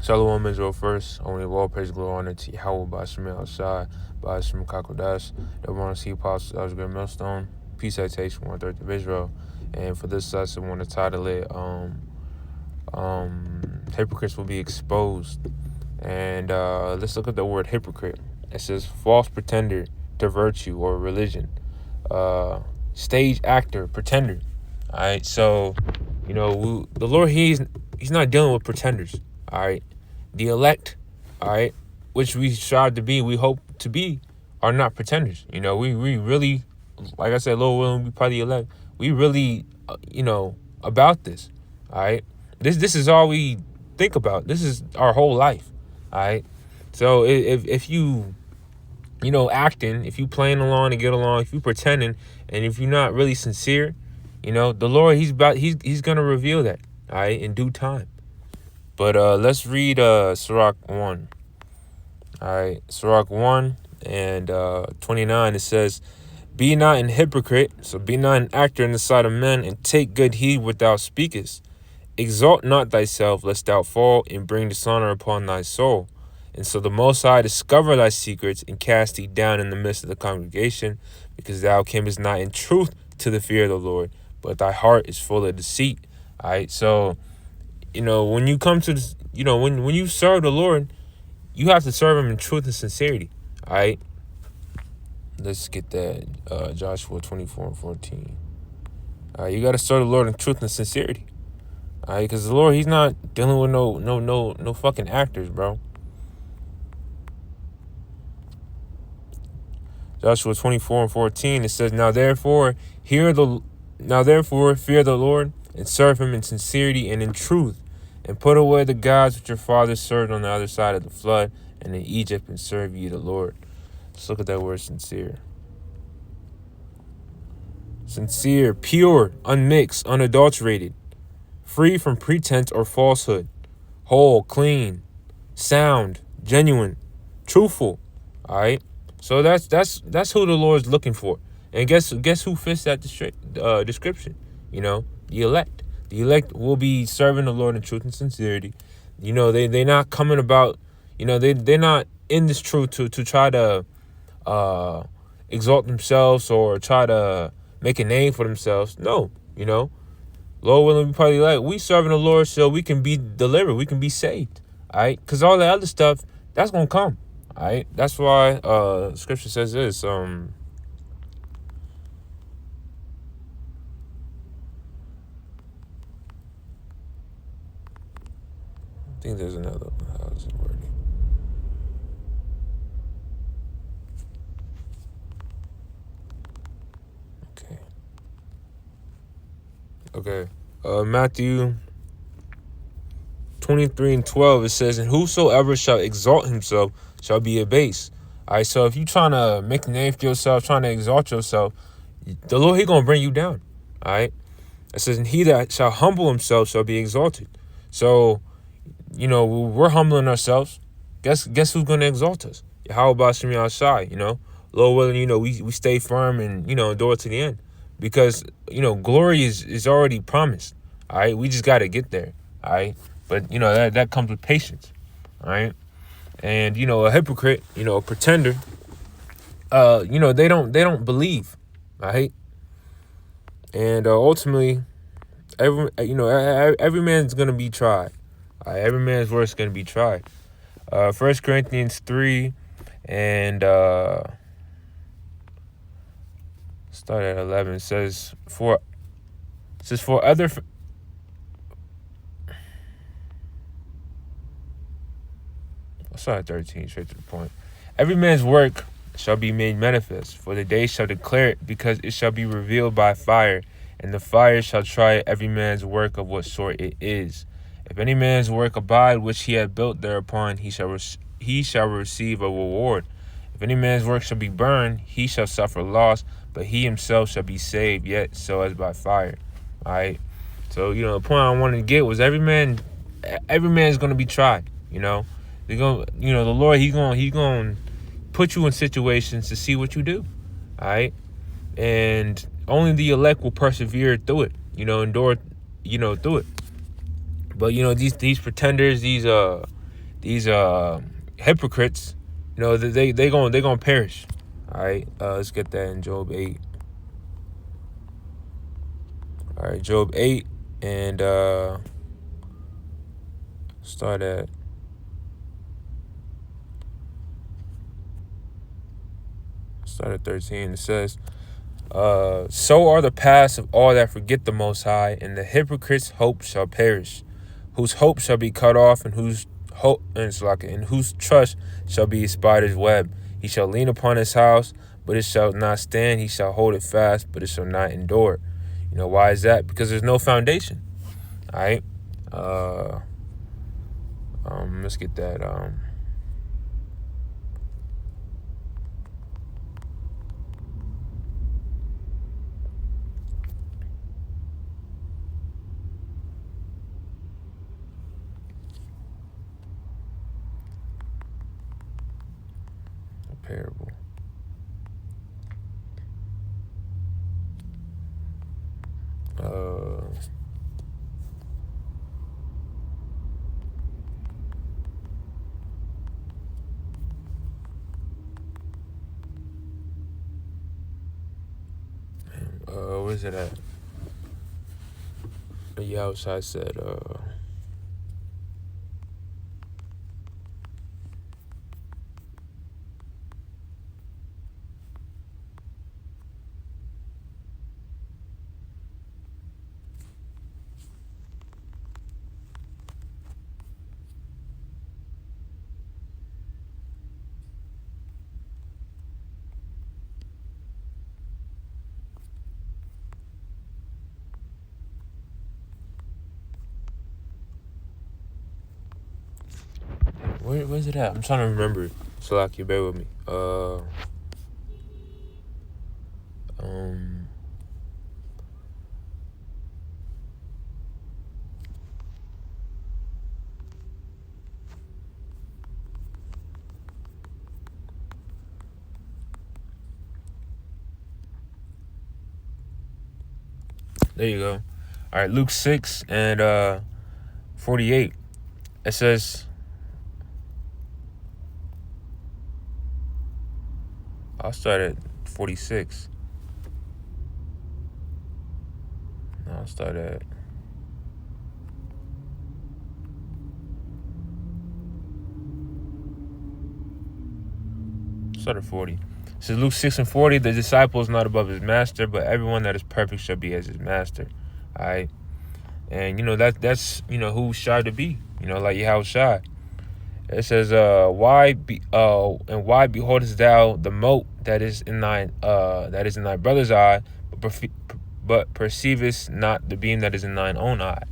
Shalom Israel first. Only of all praise, glory, honor to Yahweh, by Shemel Shai, by Shem Kakodash, the one see Apostle Algebra Millstone, Peace Citation, 1/3 of Israel. And for this lesson, I want to title it Hypocrites Will Be Exposed. And let's look at the word hypocrite. It says false pretender to virtue or religion. Stage actor, pretender. Alright, so the Lord, he's not dealing with pretenders. Alright. The elect, alright, which we strive to be, we hope to be, are not pretenders. We really, like I said, Lord willing, we probably elect. We really, about this. Alright. This is all we think about. This is our whole life. Alright. So if you acting, if you playing along to get along, if you pretending, and if you're not really sincere, the Lord, he's gonna reveal that, all right, in due time. But let's read Sirach 1. All right, Sirach 1 and 29. It says, "Be not an hypocrite, so be not an actor in the sight of men, and take good heed what thou speakest. Exalt not thyself, lest thou fall, and bring dishonor upon thy soul. And so the Most High discover thy secrets, and cast thee down in the midst of the congregation, because thou camest not in truth to the fear of the Lord, but thy heart is full of deceit." All right, so when you come to this, when you serve the Lord, you have to serve him in truth and sincerity. All right, let's get that Joshua 24:14. All right, you got to serve the Lord in truth and sincerity. All right, because the Lord, he's not dealing with no fucking actors, bro. Joshua 24:14, it says, Now therefore fear the Lord, and serve him in sincerity and in truth, and put away the gods which your fathers served on the other side of the flood and in Egypt, and serve ye the Lord. Let's look at that word sincere. Sincere, pure, unmixed, unadulterated, free from pretense or falsehood, whole, clean, sound, genuine, truthful. All right. So that's who the Lord's looking for. And guess who fits that description? The elect. The elect will be serving the Lord in truth and sincerity. They're not coming about, they're not in this truth to try to exalt themselves or try to make a name for themselves. No, Lord willing, we probably we serving the Lord so we can be delivered, we can be saved. All right, because all the other stuff, that's gonna come. All right, that's why Scripture says this. I think there's another. How's it worded? Okay. Matthew 23:12. It says, "And whosoever shall exalt himself shall be abased." All right, so if you trying to make a name for yourself, trying to exalt yourself, the Lord, he gonna bring you down. All right. It says, "And he that shall humble himself shall be exalted." So, we're humbling ourselves. Guess who's gonna exalt us? How about Shemel Shai? Lord willing, we stay firm and endure to the end, because glory is already promised. All right, we just got to get there. All right, but that comes with patience. All right, and a hypocrite, a pretender, they don't believe. All right, and ultimately, every man's gonna be tried. All right, every man's work is gonna be tried. 1 Corinthians 3 and start at 11. It says for other. Start at 13, straight to the point. Every man's work shall be made manifest, for the day shall declare it, because it shall be revealed by fire, and the fire shall try every man's work of what sort it is. If any man's work abide which he had built thereupon, he shall receive a reward. If any man's work shall be burned, he shall suffer loss, but he himself shall be saved, yet so as by fire. All right. So the point I wanted to get was every man is going to be tried. They're going, the Lord, He's going to put you in situations to see what you do. All right. And only the elect will persevere through it. Endure, through it. But these pretenders, these these hypocrites, they gonna perish. All right, let's get that in Job 8. All right, Job 8, and start at start at 13. It says, so are the paths of all that forget the Most High, and the hypocrite's hope shall perish, whose hope shall be cut off, and whose trust shall be a spider's web. He shall lean upon his house, but it shall not stand. He shall hold it fast, but it shall not endure. Why is that? Because there's no foundation. All right. Let's get that. Parable. Where's it at? The outside said, where's it at? I'm trying to remember. So like, you bear with me. There you go. All right, Luke 6 and 48. It says, I'll start at 46. No, I'll start at start at 40. It says Luke 6 and 40, the disciple is not above his master, but everyone that is perfect shall be as his master. All right. And that's who shy to be, like Yahweh shy. It says, why beholdest thou the mote that is in thy brother's eye, but perceivest not the beam that is in thine own eye.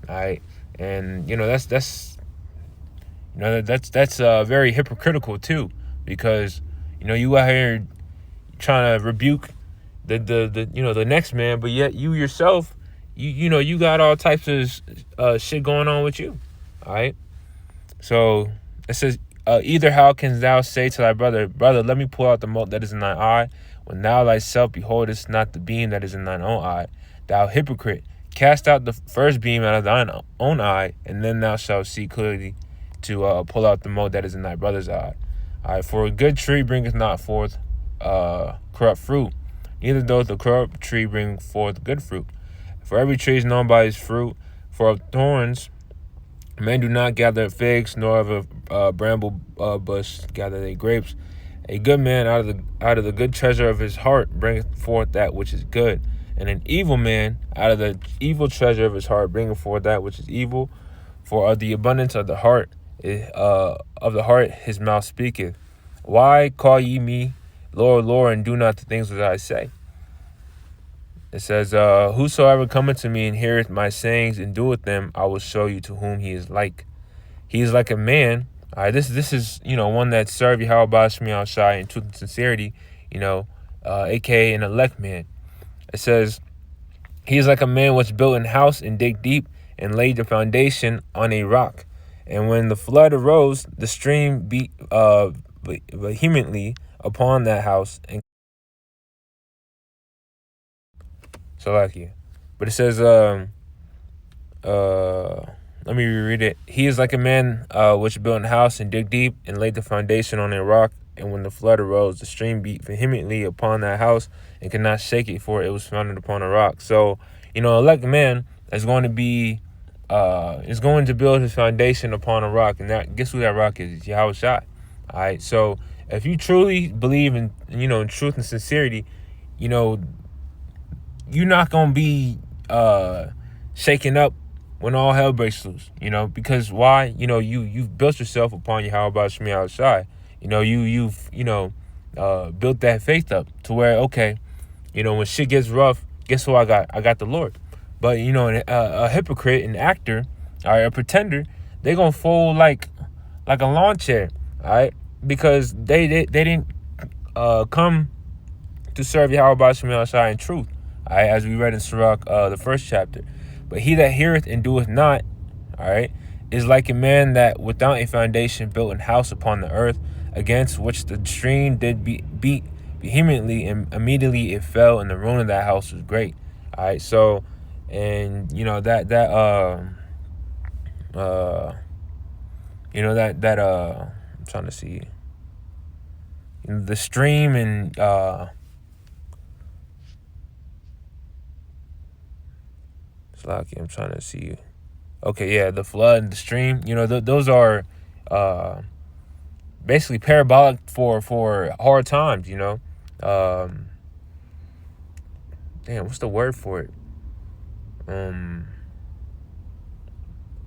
All right. And that's very hypocritical too, because you out here trying to rebuke the next man, but yet you yourself, you got all types of shit going on with you. All right. So it says, either how canst thou say to thy brother, let me pull out the mote that is in thine eye, when thou thyself beholdest not the beam that is in thine own eye? Thou hypocrite, cast out the first beam out of thine own eye, and then thou shalt see clearly to pull out the mote that is in thy brother's eye. All right, for a good tree bringeth not forth corrupt fruit, neither doth the corrupt tree bring forth good fruit. For every tree is known by his fruit. For of thorns men do not gather figs, nor of a bramble bush gather they grapes. A good man out of the good treasure of his heart bringeth forth that which is good, and an evil man out of the evil treasure of his heart bringeth forth that which is evil. For of the abundance of the heart his mouth speaketh. Why call ye me Lord, Lord, and do not the things that I say? It says, whosoever cometh to me and heareth my sayings and doeth them, I will show you to whom he is like. He is like a man. This is one that serve Yahweh Shemi Shai in truth and sincerity, aka an elect man. It says, he is like a man which built an house and dig deep and laid the foundation on a rock. And when the flood arose, the stream beat vehemently upon that house and Salakia. But it says, Let me reread it. He is like a man which built a house and dig deep and laid the foundation on a rock. And when the flood arose, the stream beat vehemently upon that house and could not shake it, for it was founded upon a rock. So, like a man is going to be, is going to build his foundation upon a rock. And that, guess who that rock is? It's Yahweh Shai. All right. So if you truly believe in, in truth and sincerity, you're not going to be shaken up when all hell breaks loose, because why? You've built yourself upon Yahweh Shai. You've built that faith up to where, okay, when shit gets rough, guess who I got? I got the Lord. But a hypocrite, an actor, or a pretender, they gonna fold like a lawn chair, all right? Because they didn't come to serve Yahweh Shai in truth, all right? As we read in Sirach, the first chapter. But he that heareth and doeth not, all right, is like a man that without a foundation built an house upon the earth, against which the stream did beat vehemently, and immediately it fell, and the ruin of that house was great. All right, so, and I'm trying to see the stream and I'm trying to see. Okay, yeah, the flood and the stream. Those are basically parabolic for hard times. Damn, what's the word for it?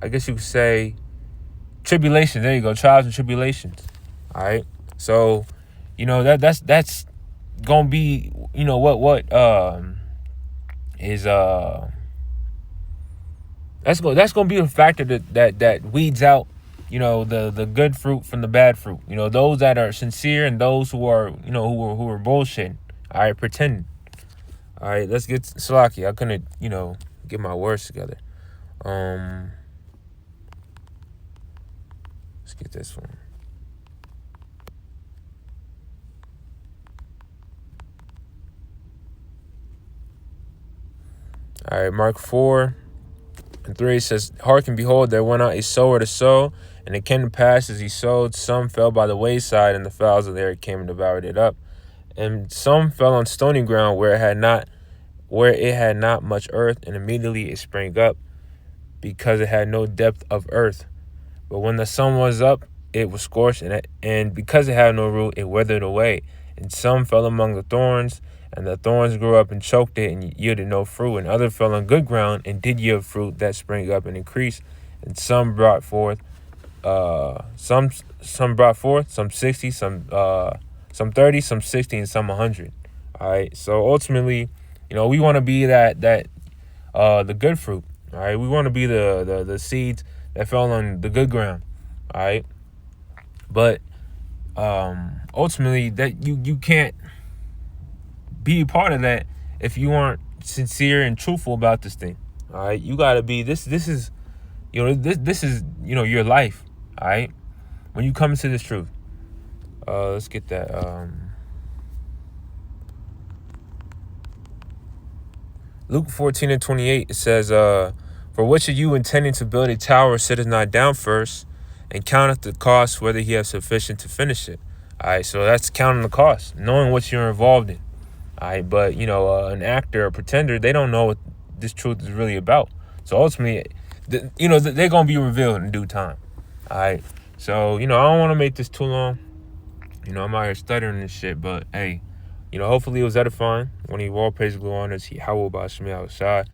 I guess you could say tribulation. There you go, trials and tribulations. All right, so that's gonna be what is that's gonna be a factor that weeds out the good fruit from the bad fruit. Those that are sincere and those who are who are bullshitting. All right, pretending. All right, let's get Salaki. I couldn't get my words together. Let's get this one. All right, Mark 4:3 says, "Hearken, behold, there went out a sower to sow, and it came to pass as he sowed, some fell by the wayside, and the fowls of the air came and devoured it up. And some fell on stony ground where it had not much earth, and immediately it sprang up, because it had no depth of earth. But when the sun was up, it was scorched, and because it had no root, it withered away. And some fell among the thorns, and the thorns grew up and choked it, and yielded no fruit. And others fell on good ground, and did yield fruit that sprang up and increased. And some brought forth, some 60, some 30, some 60, and some 100. All right. So ultimately, we want to be the good fruit. All right. We want to be the seeds that fell on the good ground. All right. But ultimately, that you can't be a part of that if you aren't sincere and truthful about this thing. All right. You gotta be this is this is your life. All right. When you come into this truth. Let's get that. Luke 14:28, it says, "For which of you intending to build a tower sitteth not down first, and counteth the cost, whether he have sufficient to finish it." All right, so that's counting the cost, knowing what you're involved in. All right, but an actor, a pretender, they don't know what this truth is really about. So ultimately, they're gonna be revealed in due time. All right, so I don't want to make this too long. I'm out here stuttering this shit, but hey, hopefully it was edifying. When he all praise glory honors, he how about Shemel Shai.